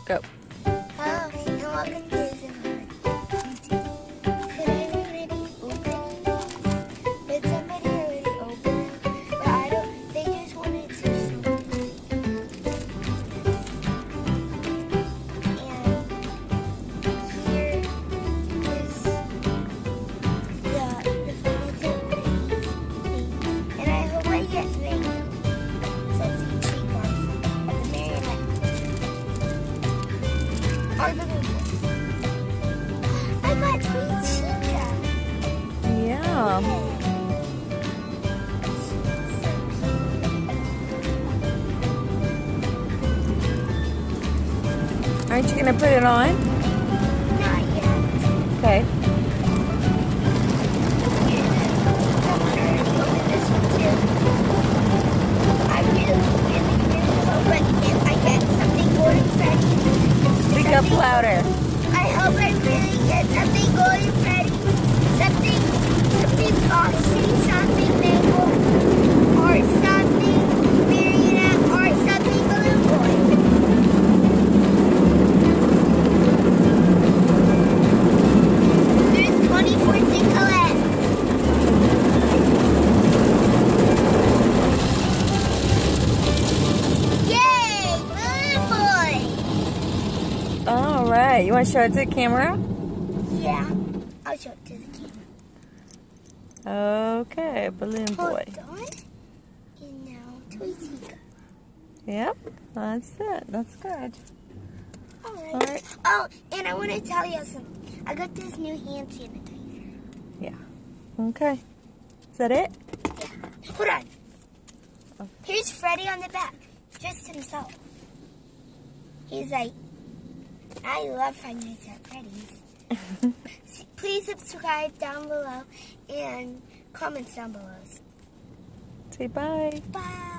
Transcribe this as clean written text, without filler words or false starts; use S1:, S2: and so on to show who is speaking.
S1: Go.
S2: Hello, and welcome to this YouTube. Today we're going to be opening these. Did somebody already open them? But I don't, they just wanted to show me. And here is the furniture things. And I hope I get mango. Since he cheap ones. The marionette. Or the little boy. I got 3 Chica.
S1: Yeah. Aren't you gonna put it on?
S2: Not yet.
S1: Okay.
S2: Someone already opened this one too. I really hope if I get something golden Freddy.
S1: Speak up louder.
S2: I hope I really get something golden Freddy. Something frosty, something mango, or something marionette, or something balloon boy. There's 24 to collect. Yay! Balloon boy!
S1: All right. You want to show it to the camera?
S2: Yeah, I'll show it to the camera.
S1: Okay, balloon boy.
S2: Hold on. And now, Toy Chica.
S1: Yep, that's it. That's good.
S2: All
S1: All right.
S2: Oh, and I want to tell you something. I got this new hand sanitizer.
S1: Yeah. Okay. Is that it?
S2: Yeah. Hold on.
S1: Oh.
S2: Here's Freddy on the back. Just himself. He's like, I love Five Nights at Freddy's. Please subscribe down below and comments down below.
S1: Say bye.
S2: Bye.